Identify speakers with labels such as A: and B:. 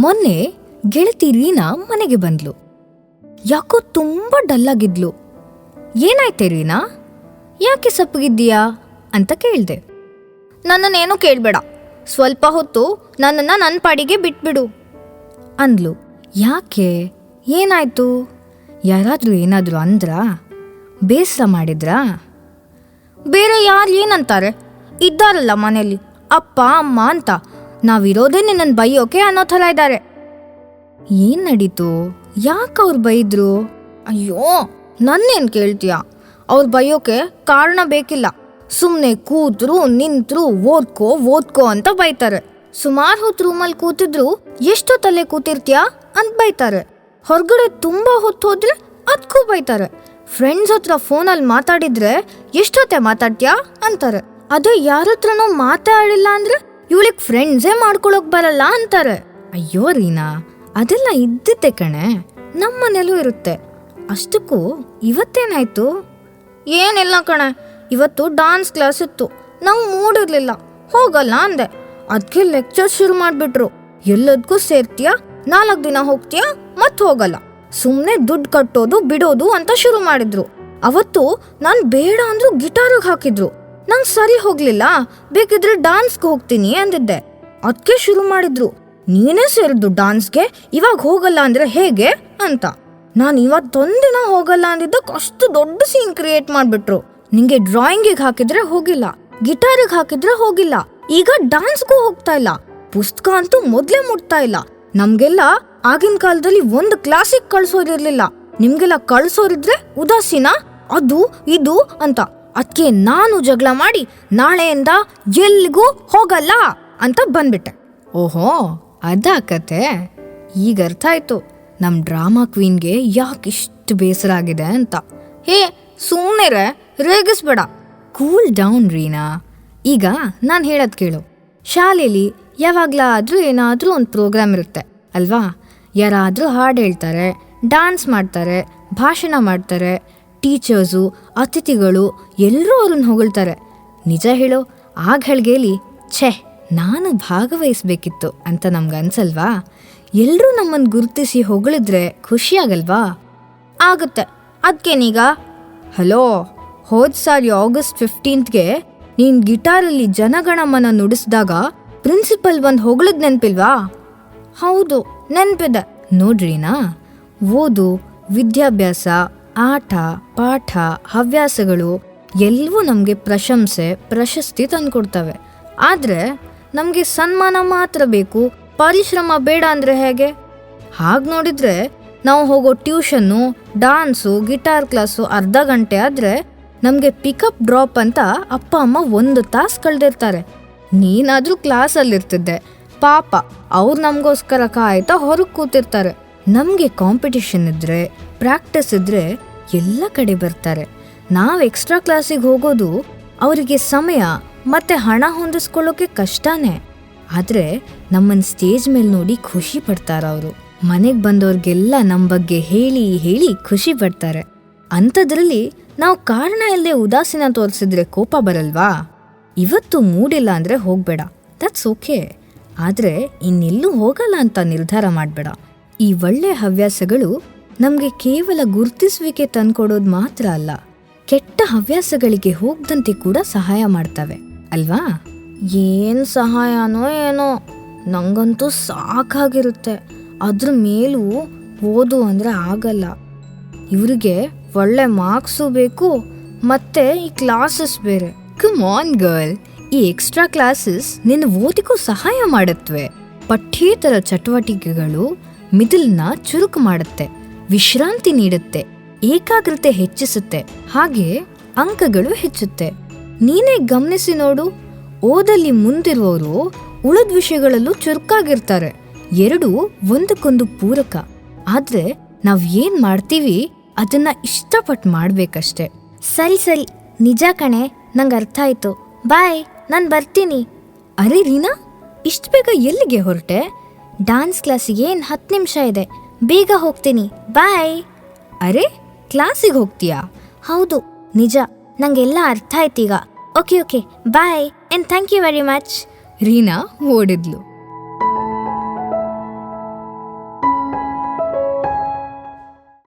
A: ಮೊನ್ನೆ ಗೆಳತಿ ರೀನಾ ಮನೆಗೆ ಬಂದ್ಲು. ಯಾಕೋ ತುಂಬಾ ಡಲ್ಲಾಗಿದ್ಲು. ಏನಾಯ್ತೆ ರೀನಾ, ಯಾಕೆ ಸಪ್ಪಗಿದ್ದೀಯಾ ಅಂತ ಕೇಳ್ದೆ.
B: ನನ್ನನ್ನೇನು ಕೇಳಬೇಡ, ಸ್ವಲ್ಪ ಹೊತ್ತು ನನ್ನನ್ನು ನನ್ನ ಪಾಡಿಗೆ ಬಿಟ್ಬಿಡು
A: ಅಂದ್ಲು. ಯಾಕೆ, ಏನಾಯ್ತು? ಯಾರಾದ್ರೂ ಏನಾದ್ರು ಅಂದ್ರಾ? ಬೇಸರ ಮಾಡಿದ್ರಾ?
B: ಬೇರೆ ಯಾರು ಏನಂತಾರೆ, ಇದ್ದಾರಲ್ಲ ಮನೇಲಿ ಅಪ್ಪ ಅಮ್ಮ ಅಂತ. ನಾವಿರೋದೇ ನಿನ್ನನ್ನು ಬೈಯೋಕೆ ಅನ್ನೋ ಥರ ಇದ್ದಾರೆ.
A: ಏನ್ ನಡೀತು? ಯಾಕೆ ಅವ್ರು ಬೈದ್ರು?
B: ಅಯ್ಯೋ, ನನ್ನೇನು ಕೇಳ್ತೀಯ? ಅವ್ರು ಬೈಯೋಕೆ ಕಾರಣ ಬೇಕಿಲ್ಲ. ಸುಮ್ಮನೆ ಕೂತ್ರು ನಿಂತ್ರು ಓದ್ಕೋ ಅಂತ ಬೈತಾರೆ. ಸುಮಾರು ಹೊತ್ತು ರೂಮಲ್ಲಿ ಕೂತಿದ್ರು ಎಷ್ಟೊತ್ತಲ್ಲೇ ಕೂತಿರ್ತೀಯಾ ಅಂತ ಬೈತಾರೆ. ಹೊರಗಡೆ ತುಂಬಾ ಹೊತ್ತು ಹೋದ್ರೆ ಅದಕ್ಕೂ ಬೈತಾರೆ. ಫ್ರೆಂಡ್ಸ್ ಹತ್ರ ಫೋನಲ್ಲಿ ಮಾತಾಡಿದ್ರೆ ಎಷ್ಟೊತ್ತೆ ಮಾತಾಡ್ತೀಯಾ ಅಂತಾರೆ. ಅದೇ ಯಾರ ಹತ್ರನೋ ಮಾತಾಡಿಲ್ಲ ಅಂದ್ರೆ ಇವಳಿಗೆ ಫ್ರೆಂಡ್ಸೇ ಮಾಡ್ಕೊಳಕ್ ಬರಲ್ಲ ಅಂತಾರೆ.
A: ಅಯ್ಯೋ ರೀನಾ, ಅದೆಲ್ಲ ಇದ್ದಿದ್ದೆ ಕಣೆ, ನಮ್ಮನೇಲೂ ಇರುತ್ತೆ. ಅಷ್ಟಕ್ಕೂ ಇವತ್ತೇನಾಯ್ತು?
B: ಏನಿಲ್ಲ ಕಣೆ, ಇವತ್ತು ಡಾನ್ಸ್ ಕ್ಲಾಸ್ ಇತ್ತು. ನಂಗೆ ಮೂಡಿರ್ಲಿಲ್ಲ, ಹೋಗಲ್ಲ ಅಂದೆ. ಅದಕ್ಕೆ ಲೆಕ್ಚರ್ ಶುರು ಮಾಡಿಬಿಟ್ರು. ಎಲ್ಲದಕ್ಕೂ ಸೇರ್ತೀಯಾ, 4 ದಿನ ಹೋಗ್ತೀಯಾ ಮತ್ತೆ ಹೋಗಲ್ಲ, ಸುಮ್ಮನೆ ದುಡ್ಡು ಕಟ್ಟೋದು ಬಿಡೋದು ಅಂತ ಶುರು ಮಾಡಿದ್ರು. ಅವತ್ತು ನಾನು ಬೇಡ ಅಂದ್ರೂ ಗಿಟಾರಿಗೆ ಹಾಕಿದ್ರು. ನಂಗೆ ಸರಿ ಹೋಗ್ಲಿಲ್ಲ, ಬೇಕಿದ್ರೆ ಡಾನ್ಸ್ಗೆ ಹೋಗ್ತೀನಿ ಅಂದಿದ್ದೆ. ಅದಕ್ಕೆ ಶುರು ಮಾಡಿದ್ರು, ನೀನೇ ಸೇರಿದ್ದು ಡಾನ್ಸ್ಗೆ, ಇವಾಗ ಹೋಗಲ್ಲ ಅಂದ್ರೆ ಹೇಗೆ ಅಂತ. ನಾನು ಇವತ್ತೊಂದಿನ ಹೋಗಲ್ಲ ಅಂದಿದ್ದಕ್ಕೆ ಅಷ್ಟು ದೊಡ್ಡ ಸೀನ್ ಕ್ರಿಯೇಟ್ ಮಾಡಿಬಿಟ್ರು. ನಿಂಗೆ ಡ್ರಾಯಿಂಗಿಗೆ ಹಾಕಿದ್ರೆ ಹೋಗಿಲ್ಲ, ಗಿಟಾರಿಗೆ ಹಾಕಿದ್ರೆ ಹೋಗಿಲ್ಲ, ಈಗ ಡಾನ್ಸ್ಗೂ ಹೋಗ್ತಾ ಇಲ್ಲ, ಪುಸ್ತಕ ಅಂತೂ ಮೊದಲೇ ಮುಟ್ತಾ ಇಲ್ಲ. ನಮ್ಗೆಲ್ಲ ಆಗಿನ ಕಾಲದಲ್ಲಿ ಒಂದು ಕ್ಲಾಸಿಗೆ ಕಳ್ಸೋರಿರ್ಲಿಲ್ಲ, ನಿಮ್ಗೆಲ್ಲ ಕಳ್ಸೋರಿದ್ರೆ ಉದಾಸೀನ, ಅದು ಇದು ಅಂತ. ಅದಕ್ಕೆ ನಾನು ಜಗಳ ಮಾಡಿ ನಾಳೆಯಿಂದ ಎಲ್ಲಿಗೂ ಹೋಗಲ್ಲ ಅಂತ ಬಂದ್ಬಿಟ್ಟೆ.
A: ಓಹೋ, ಅದಾ ಕತೆ. ಈಗ ಅರ್ಥ ಆಯ್ತು ನಮ್ ಡ್ರಾಮಾ ಕ್ವೀನ್ಗೆ ಯಾಕಿಷ್ಟು ಬೇಸರ ಆಗಿದೆ ಅಂತ.
B: ಹೇ ಸುಮ್ಮನೆ ರೇಗಿಸ್ಬೇಡ.
A: Cool down Reena. ಈಗ ನಾನು ಹೇಳೋದು ಕೇಳು. ಶಾಲೆಯಲ್ಲಿ ಯಾವಾಗ್ಲಾದ್ರೂ ಏನಾದ್ರೂ ಒಂದು ಪ್ರೋಗ್ರಾಮ್ ಇರುತ್ತೆ ಅಲ್ವಾ? ಯಾರಾದ್ರೂ ಹಾಡು ಹೇಳ್ತಾರೆ, ಡಾನ್ಸ್ ಮಾಡ್ತಾರೆ, ಭಾಷಣ ಮಾಡ್ತಾರೆ. ಟೀಚರ್ಸು, ಅತಿಥಿಗಳು ಎಲ್ಲರೂ ಅವ್ರನ್ನ ಹೊಗಳ್ತಾರೆ. ನಿಜ ಹೇಳೋ, ಆ ಘಳಿಗೆಯಲ್ಲಿ ಛೇ ನಾನು ಭಾಗವಹಿಸ್ಬೇಕಿತ್ತು ಅಂತ ನಮ್ಗನ್ಸಲ್ವಾ? ಎಲ್ಲರೂ ನಮ್ಮನ್ನು ಗುರುತಿಸಿ ಹೊಗಳಿದ್ರೆ ಖುಷಿಯಾಗಲ್ವಾ?
B: ಆಗುತ್ತೆ. ಅದಕ್ಕೇನೀಗ?
A: ಹಲೋ, ಹೋದ್ ಸಾರಿ ಆಗಸ್ಟ್ 15ಗೆ ನೀನು ಗಿಟಾರಲ್ಲಿ ಜನಗಣಮನ ನುಡಿಸಿದಾಗ ಪ್ರಿನ್ಸಿಪಲ್ ಒಂದು ಹೊಗಳದ್ ನೆನಪಿಲ್ವಾ?
B: ಹೌದು, ನೆನಪಿದೆ.
A: ನೋಡ್ರಿನಾ, ಓದು, ವಿದ್ಯಾಭ್ಯಾಸ, ಆಟ ಪಾಠ, ಹವ್ಯಾಸಗಳು ಎಲ್ಲವೂ ನಮಗೆ ಪ್ರಶಂಸೆ, ಪ್ರಶಸ್ತಿ ತಂದುಕೊಡ್ತವೆ. ಆದರೆ ನಮಗೆ ಸನ್ಮಾನ ಮಾತ್ರ ಬೇಕು, ಪರಿಶ್ರಮ ಬೇಡ ಅಂದರೆ ಹೇಗೆ? ಹಾಗೆ ನೋಡಿದರೆ ನಾವು ಹೋಗೋ ಟ್ಯೂಷನ್ನು, ಡಾನ್ಸು, ಗಿಟಾರ್ ಕ್ಲಾಸು ಅರ್ಧ ಗಂಟೆ ಆದರೆ ನಮಗೆ ಪಿಕಪ್ ಡ್ರಾಪ್ ಅಂತ ಅಪ್ಪ ಅಮ್ಮ 1 ತಾಸು ಕಳೆದಿರ್ತಾರೆ. ನೀನಾದರೂ ಕ್ಲಾಸಲ್ಲಿರ್ತಿದ್ದೆ, ಪಾಪ ಅವ್ರು ನಮಗೋಸ್ಕರ ಕಾಯ್ತಾ ಹೊರಗೆ ಕೂತಿರ್ತಾರೆ. ನಮಗೆ ಕಾಂಪಿಟಿಷನ್ ಇದ್ದರೆ, ಪ್ರಾಕ್ಟೀಸ್ ಇದ್ದರೆ ಎಲ್ಲ ಕಡೆ ಬರ್ತಾರೆ. ನಾವು ಎಕ್ಸ್ಟ್ರಾ ಕ್ಲಾಸಿಗೆ ಹೋಗೋದು ಅವರಿಗೆ ಸಮಯ ಮತ್ತು ಹಣ ಹೊಂದಿಸ್ಕೊಳ್ಳೋಕೆ ಕಷ್ಟನೇ. ಆದರೆ ನಮ್ಮನ್ನು ಸ್ಟೇಜ್ ಮೇಲೆ ನೋಡಿ ಖುಷಿ ಪಡ್ತಾರೆ ಅವರು. ಮನೆಗೆ ಬಂದವ್ರಿಗೆಲ್ಲ ನಮ್ಮ ಬಗ್ಗೆ ಹೇಳಿ ಹೇಳಿ ಖುಷಿ ಪಡ್ತಾರೆ. ಅಂಥದ್ರಲ್ಲಿ ನಾವು ಕಾರಣ ಇಲ್ಲದೆ ಉದಾಸೀನ ತೋರಿಸಿದ್ರೆ ಕೋಪ ಬರಲ್ವಾ? ಇವತ್ತು ಮೂಡಿಲ್ಲ ಅಂದರೆ ಹೋಗಬೇಡ, ದಟ್ಸ್ ಓಕೆ. ಆದರೆ ಇನ್ನೆಲ್ಲೂ ಹೋಗಲ್ಲ ಅಂತ ನಿರ್ಧಾರ ಮಾಡಬೇಡ. ಈ ಒಳ್ಳೆಯ ಹವ್ಯಾಸಗಳು ನಮಗೆ ಕೇವಲ ಗುರುತಿಸುವಿಕೆ ತಂದ್ಕೊಡೋದು ಮಾತ್ರ ಅಲ್ಲ, ಕೆಟ್ಟ ಹವ್ಯಾಸಗಳಿಗೆ ಹೋಗದಂತೆ ಕೂಡ ಸಹಾಯ ಮಾಡ್ತವೆ ಅಲ್ವಾ?
B: ಏನು ಸಹಾಯನೋ ಏನೋ, ನಂಗಂತೂ ಸಾಕಾಗಿರುತ್ತೆ. ಅದ್ರ ಮೇಲೂ ಓದು ಅಂದರೆ ಆಗಲ್ಲ. ಇವರಿಗೆ ಒಳ್ಳೆ ಮಾರ್ಕ್ಸು ಬೇಕು, ಮತ್ತೆ ಈ ಕ್ಲಾಸಸ್ ಬೇರೆ.
A: ಕಮ್ ಆನ್ ಗರ್ಲ್, ಈ ಎಕ್ಸ್ಟ್ರಾ ಕ್ಲಾಸಸ್ ನಿನ್ನ ಓದಿಗೂ ಸಹಾಯ ಮಾಡುತ್ತವೆ. ಪಠ್ಯೇತರ ಚಟುವಟಿಕೆಗಳು ಮಿದುಳನ್ನ ಚುರುಕು ಮಾಡುತ್ತೆ, ವಿಶ್ರಾಂತಿ ನೀಡುತ್ತೆ, ಏಕಾಗ್ರತೆ ಹೆಚ್ಚಿಸುತ್ತೆ, ಹಾಗೆ ಅಂಕಗಳು ಹೆಚ್ಚುತ್ತೆ. ನೀನೇ ಗಮನಿಸಿ ನೋಡು, ಓದಲ್ಲಿ ಮುಂದಿರುವವರು ಉಳಿದ ವಿಷಯಗಳಲ್ಲೂ ಚುರುಕಾಗಿರ್ತಾರೆ. ಎರಡೂ ಒಂದಕ್ಕೊಂದು ಪೂರಕ. ಆದ್ರೆ ನಾವ್ ಏನ್ ಮಾಡ್ತೀವಿ ಅದನ್ನ ಇಷ್ಟಪಟ್ಟು ಮಾಡ್ಬೇಕಷ್ಟೆ.
B: ಸರಿ, ನಿಜ ಕಣೆ, ನಂಗೆ ಅರ್ಥ ಆಯ್ತು. ಬಾಯ್, ನಾನು ಬರ್ತೀನಿ.
A: ಅರೆ ರೀನಾ, ಇಷ್ಟು ಬೇಗ ಎಲ್ಲಿಗೆ ಹೊರಟೆ?
B: ಡಾನ್ಸ್ ಕ್ಲಾಸಿಗೆ 10 ನಿಮಿಷ ಇದೆ, ಬೇಗ ಹೋಗ್ತೀನಿ. ಬಾಯ್.
A: ಅರೆ, ಕ್ಲಾಸಿಗೆ ಹೋಗ್ತೀಯಾ?
B: ಹೌದು, ನಿಜ, ನಂಗೆಲ್ಲ ಅರ್ಥ ಆಯ್ತೀಗ. Okay, bye and thank you very much.
A: Reena ಓಡಿದ್ಲು.